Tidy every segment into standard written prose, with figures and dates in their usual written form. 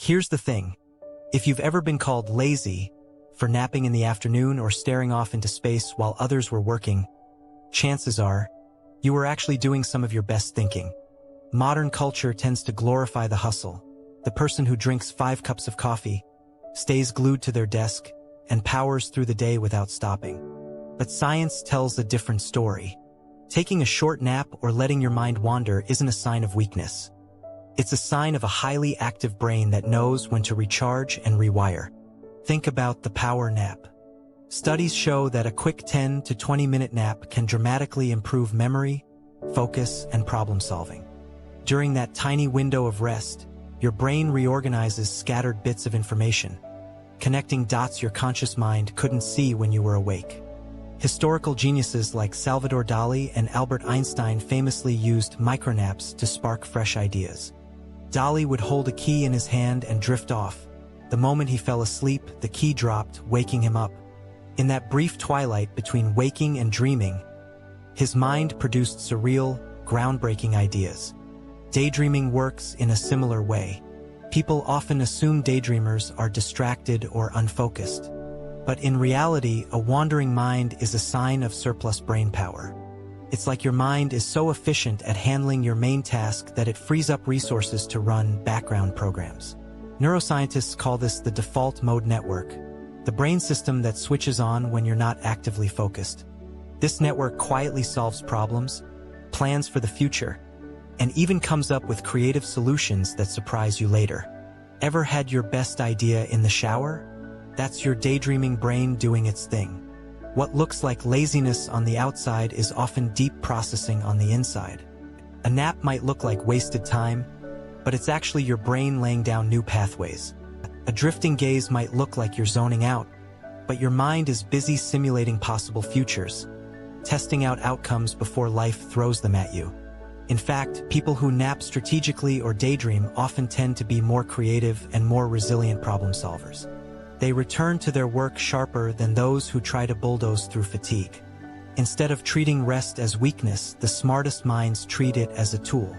Here's the thing. If you've ever been called lazy for napping in the afternoon or staring off into space while others were working, chances are you were actually doing some of your best thinking. Modern culture tends to glorify the hustle, the person who drinks 5 cups of coffee, stays glued to their desk, and powers through the day without stopping. But science tells a different story. Taking a short nap or letting your mind wander isn't a sign of weakness. It's a sign of a highly active brain that knows when to recharge and rewire. Think about the power nap. Studies show that a quick 10 to 20-minute nap can dramatically improve memory, focus, and problem solving. During that tiny window of rest, your brain reorganizes scattered bits of information, connecting dots your conscious mind couldn't see when you were awake. Historical geniuses like Salvador Dali and Albert Einstein famously used micronaps to spark fresh ideas. Dali would hold a key in his hand and drift off. The moment he fell asleep, the key dropped, waking him up. In that brief twilight between waking and dreaming, his mind produced surreal, groundbreaking ideas. Daydreaming works in a similar way. People often assume daydreamers are distracted or unfocused. But in reality, a wandering mind is a sign of surplus brain power. It's like your mind is so efficient at handling your main task that it frees up resources to run background programs. Neuroscientists call this the default mode network, the brain system that switches on when you're not actively focused. This network quietly solves problems, plans for the future, and even comes up with creative solutions that surprise you later. Ever had your best idea in the shower? That's your daydreaming brain doing its thing. What looks like laziness on the outside is often deep processing on the inside. A nap might look like wasted time, but it's actually your brain laying down new pathways. A drifting gaze might look like you're zoning out, but your mind is busy simulating possible futures, testing out outcomes before life throws them at you. In fact, people who nap strategically or daydream often tend to be more creative and more resilient problem solvers. They return to their work sharper than those who try to bulldoze through fatigue. Instead of treating rest as weakness, the smartest minds treat it as a tool.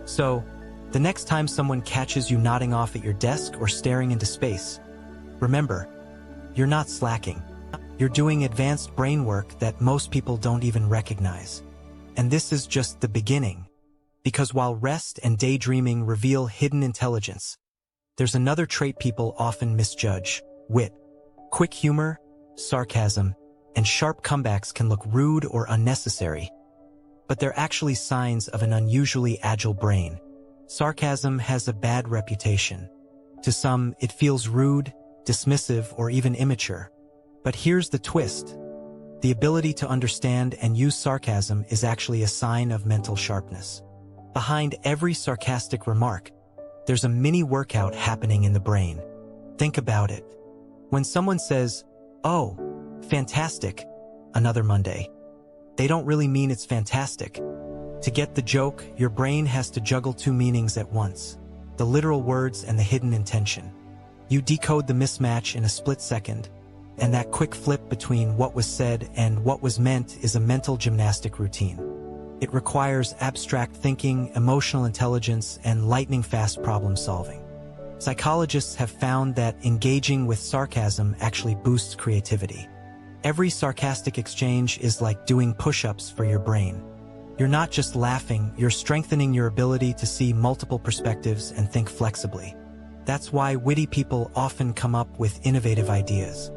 So, the next time someone catches you nodding off at your desk or staring into space, remember, you're not slacking. You're doing advanced brain work that most people don't even recognize. And this is just the beginning. Because while rest and daydreaming reveal hidden intelligence, there's another trait people often misjudge: wit. Quick humor, sarcasm, and sharp comebacks can look rude or unnecessary, but they're actually signs of an unusually agile brain. Sarcasm has a bad reputation. To some, it feels rude, dismissive, or even immature. But here's the twist. The ability to understand and use sarcasm is actually a sign of mental sharpness. Behind every sarcastic remark, there's a mini workout happening in the brain. Think about it. When someone says, "Oh, fantastic," another Monday, they don't really mean it's fantastic. To get the joke, your brain has to juggle 2 meanings at once: the literal words and the hidden intention. You decode the mismatch in a split second, and that quick flip between what was said and what was meant is a mental gymnastic routine. It requires abstract thinking, emotional intelligence, and lightning-fast problem-solving. Psychologists have found that engaging with sarcasm actually boosts creativity. Every sarcastic exchange is like doing push-ups for your brain. You're not just laughing, you're strengthening your ability to see multiple perspectives and think flexibly. That's why witty people often come up with innovative ideas.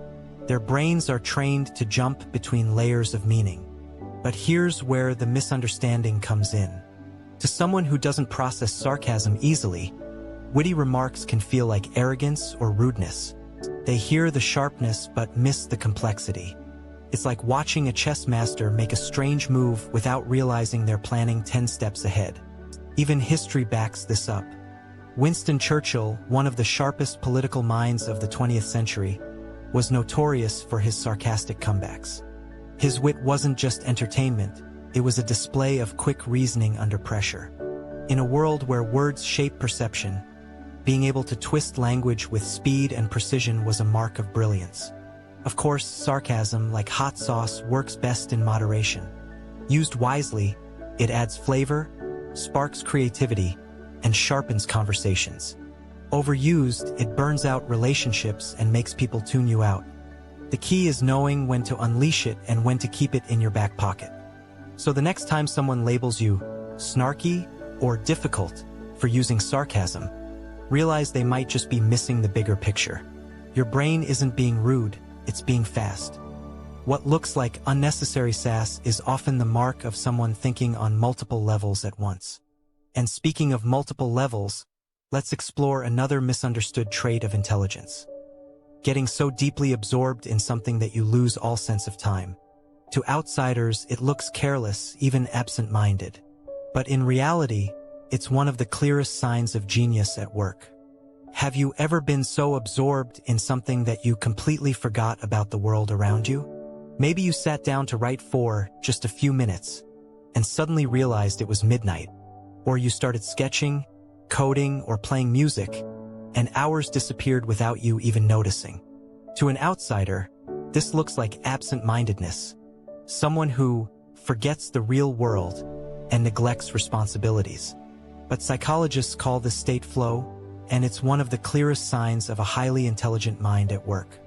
Their brains are trained to jump between layers of meaning. But here's where the misunderstanding comes in. To someone who doesn't process sarcasm easily, witty remarks can feel like arrogance or rudeness. They hear the sharpness but miss the complexity. It's like watching a chess master make a strange move without realizing they're planning 10 steps ahead. Even history backs this up. Winston Churchill, one of the sharpest political minds of the 20th century, was notorious for his sarcastic comebacks. His wit wasn't just entertainment, it was a display of quick reasoning under pressure. In a world where words shape perception, being able to twist language with speed and precision was a mark of brilliance. Of course, sarcasm, like hot sauce, works best in moderation. Used wisely, it adds flavor, sparks creativity, and sharpens conversations. Overused, it burns out relationships and makes people tune you out. The key is knowing when to unleash it and when to keep it in your back pocket. So the next time someone labels you snarky or difficult for using sarcasm, realize they might just be missing the bigger picture. Your brain isn't being rude, it's being fast. What looks like unnecessary sass is often the mark of someone thinking on multiple levels at once. And speaking of multiple levels, let's explore another misunderstood trait of intelligence. Getting so deeply absorbed in something that you lose all sense of time. To outsiders, it looks careless, even absent-minded. But in reality, it's one of the clearest signs of genius at work. Have you ever been so absorbed in something that you completely forgot about the world around you? Maybe you sat down to write for just a few minutes and suddenly realized it was midnight. Or you started sketching, coding, or playing music, and hours disappeared without you even noticing. To an outsider, this looks like absent-mindedness, someone who forgets the real world and neglects responsibilities. But psychologists call this state flow, and it's one of the clearest signs of a highly intelligent mind at work.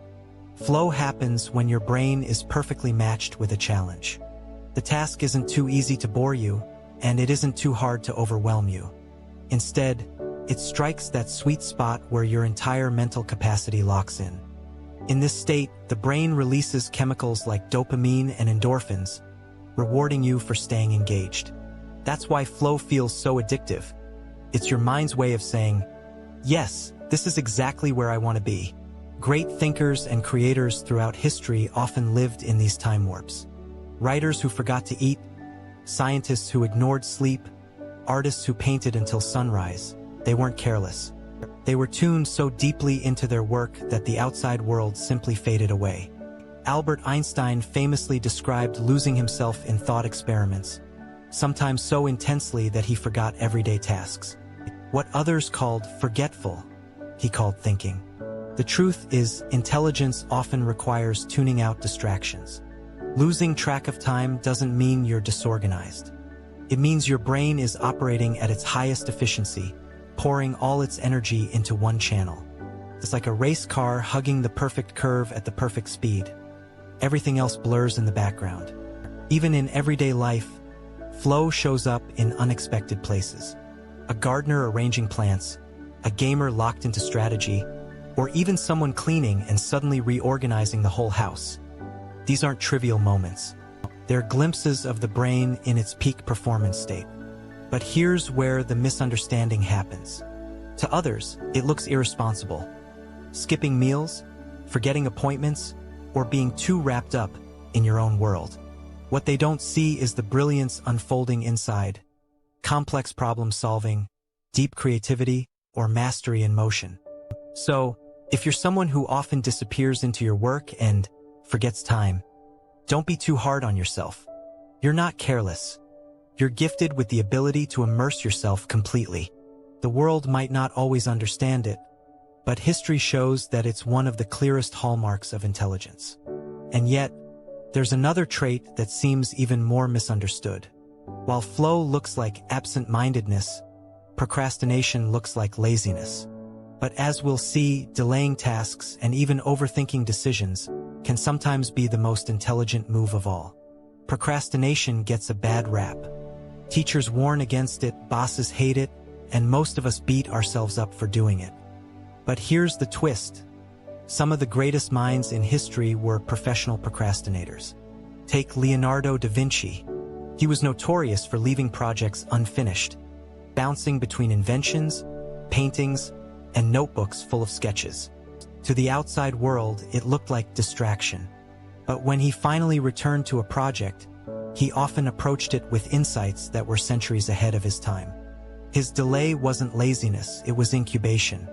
Flow happens when your brain is perfectly matched with a challenge. The task isn't too easy to bore you, and it isn't too hard to overwhelm you. Instead, it strikes that sweet spot where your entire mental capacity locks in. In this state, the brain releases chemicals like dopamine and endorphins, rewarding you for staying engaged. That's why flow feels so addictive. It's your mind's way of saying, yes, this is exactly where I want to be. Great thinkers and creators throughout history often lived in these time warps. Writers who forgot to eat, scientists who ignored sleep, artists who painted until sunrise. They weren't careless. They were tuned so deeply into their work that the outside world simply faded away. Albert Einstein famously described losing himself in thought experiments, sometimes so intensely that he forgot everyday tasks. What others called forgetful, he called thinking. The truth is, intelligence often requires tuning out distractions. Losing track of time doesn't mean you're disorganized. It means your brain is operating at its highest efficiency, pouring all its energy into one channel. It's like a race car hugging the perfect curve at the perfect speed. Everything else blurs in the background. Even in everyday life, flow shows up in unexpected places. A gardener arranging plants, a gamer locked into strategy, or even someone cleaning and suddenly reorganizing the whole house. These aren't trivial moments. They're glimpses of the brain in its peak performance state. But here's where the misunderstanding happens. To others, it looks irresponsible. Skipping meals, forgetting appointments, or being too wrapped up in your own world. What they don't see is the brilliance unfolding inside. Complex problem solving, deep creativity, or mastery in motion. So, if you're someone who often disappears into your work and forgets time, don't be too hard on yourself. You're not careless. You're gifted with the ability to immerse yourself completely. The world might not always understand it, but history shows that it's one of the clearest hallmarks of intelligence. And yet, there's another trait that seems even more misunderstood. While flow looks like absent-mindedness, procrastination looks like laziness. But as we'll see, delaying tasks and even overthinking decisions can sometimes be the most intelligent move of all. Procrastination gets a bad rap. Teachers warn against it, bosses hate it, and most of us beat ourselves up for doing it. But here's the twist. Some of the greatest minds in history were professional procrastinators. Take Leonardo da Vinci. He was notorious for leaving projects unfinished, bouncing between inventions, paintings, and notebooks full of sketches. To the outside world, it looked like distraction. But when he finally returned to a project, he often approached it with insights that were centuries ahead of his time. His delay wasn't laziness, it was incubation.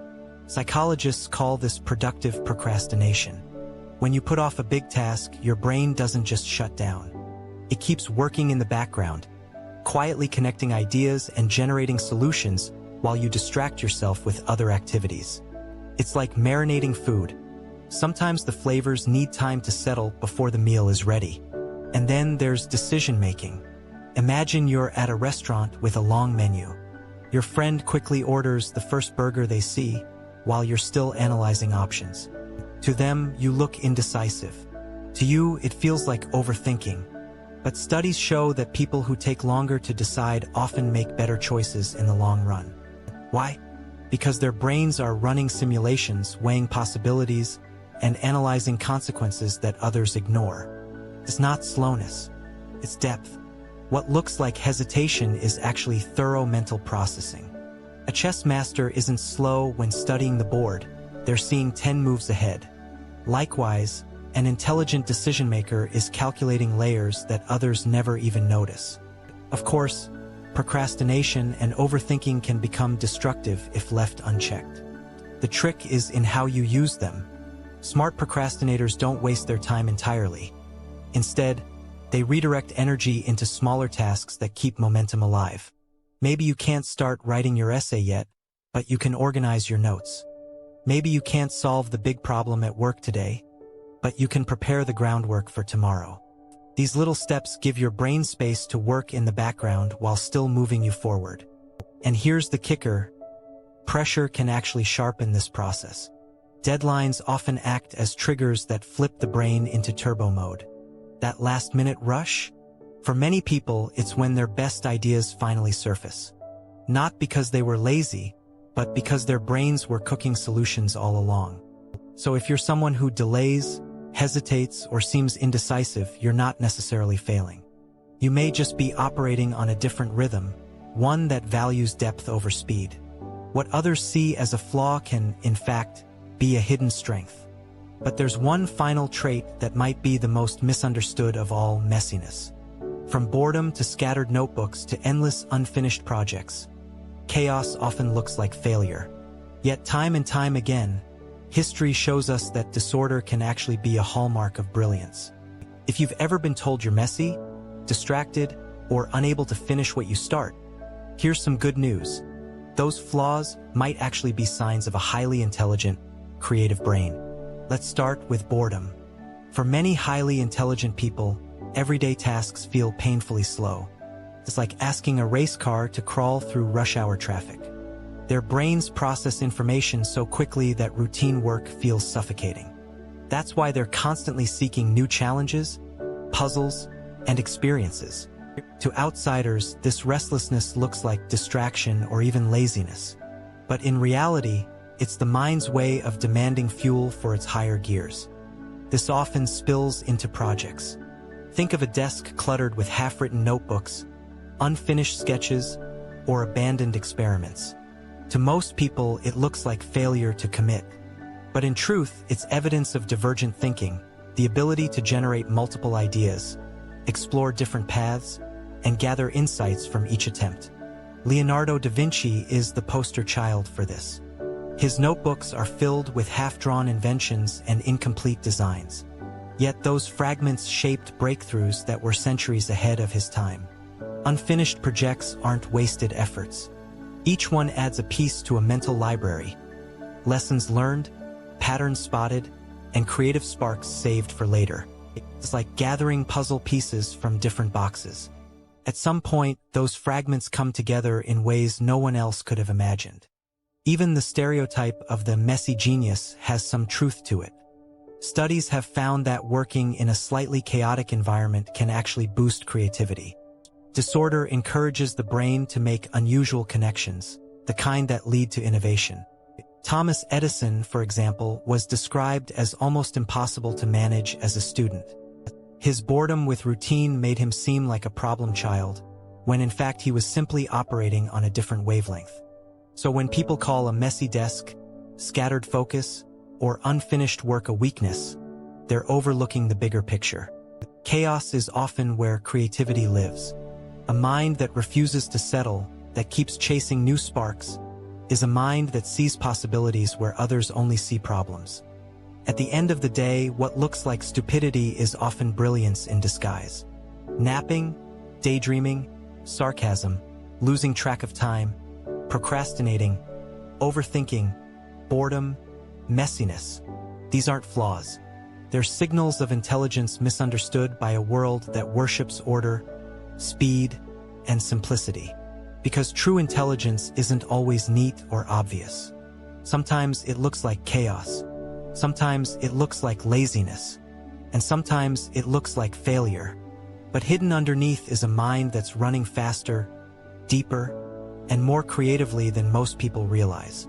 Psychologists call this productive procrastination. When you put off a big task, your brain doesn't just shut down. It keeps working in the background, quietly connecting ideas and generating solutions while you distract yourself with other activities. It's like marinating food. Sometimes the flavors need time to settle before the meal is ready. And then there's decision-making. Imagine you're at a restaurant with a long menu. Your friend quickly orders the first burger they see, while you're still analyzing options. To them, you look indecisive. To you, it feels like overthinking. But studies show that people who take longer to decide often make better choices in the long run. Why? Because their brains are running simulations, weighing possibilities, and analyzing consequences that others ignore. It's not slowness, it's depth. What looks like hesitation is actually thorough mental processing. A chess master isn't slow when studying the board, they're seeing 10 moves ahead. Likewise, an intelligent decision-maker is calculating layers that others never even notice. Of course, procrastination and overthinking can become destructive if left unchecked. The trick is in how you use them. Smart procrastinators don't waste their time entirely. Instead, they redirect energy into smaller tasks that keep momentum alive. Maybe you can't start writing your essay yet, but you can organize your notes. Maybe you can't solve the big problem at work today, but you can prepare the groundwork for tomorrow. These little steps give your brain space to work in the background while still moving you forward. And here's the kicker: pressure can actually sharpen this process. Deadlines often act as triggers that flip the brain into turbo mode. That last-minute rush? For many people, it's when their best ideas finally surface. Not because they were lazy, but because their brains were cooking solutions all along. So if you're someone who delays, hesitates, or seems indecisive, you're not necessarily failing. You may just be operating on a different rhythm, one that values depth over speed. What others see as a flaw can, in fact, be a hidden strength. But there's one final trait that might be the most misunderstood of all: messiness. From boredom to scattered notebooks to endless unfinished projects, chaos often looks like failure. Yet time and time again, history shows us that disorder can actually be a hallmark of brilliance. If you've ever been told you're messy, distracted, or unable to finish what you start, here's some good news. Those flaws might actually be signs of a highly intelligent, creative brain. Let's start with boredom. For many highly intelligent people, everyday tasks feel painfully slow. It's like asking a race car to crawl through rush hour traffic. Their brains process information so quickly that routine work feels suffocating. That's why they're constantly seeking new challenges, puzzles, and experiences. To outsiders, this restlessness looks like distraction or even laziness. But in reality, it's the mind's way of demanding fuel for its higher gears. This often spills into projects. Think of a desk cluttered with half-written notebooks, unfinished sketches, or abandoned experiments. To most people, it looks like failure to commit. But in truth, it's evidence of divergent thinking, the ability to generate multiple ideas, explore different paths, and gather insights from each attempt. Leonardo da Vinci is the poster child for this. His notebooks are filled with half-drawn inventions and incomplete designs. Yet those fragments shaped breakthroughs that were centuries ahead of his time. Unfinished projects aren't wasted efforts. Each one adds a piece to a mental library. Lessons learned, patterns spotted, and creative sparks saved for later. It's like gathering puzzle pieces from different boxes. At some point, those fragments come together in ways no one else could have imagined. Even the stereotype of the messy genius has some truth to it. Studies have found that working in a slightly chaotic environment can actually boost creativity. Disorder encourages the brain to make unusual connections, the kind that lead to innovation. Thomas Edison, for example, was described as almost impossible to manage as a student. His boredom with routine made him seem like a problem child, when in fact he was simply operating on a different wavelength. So when people call a messy desk, scattered focus, or unfinished work a weakness, they're overlooking the bigger picture. Chaos is often where creativity lives. A mind that refuses to settle, that keeps chasing new sparks, is a mind that sees possibilities where others only see problems. At the end of the day, what looks like stupidity is often brilliance in disguise. Napping, daydreaming, sarcasm, losing track of time, procrastinating, overthinking, boredom, messiness. These aren't flaws. They're signals of intelligence misunderstood by a world that worships order, speed, and simplicity. Because true intelligence isn't always neat or obvious. Sometimes it looks like chaos. Sometimes it looks like laziness. And sometimes it looks like failure. But hidden underneath is a mind that's running faster, deeper, and more creatively than most people realize.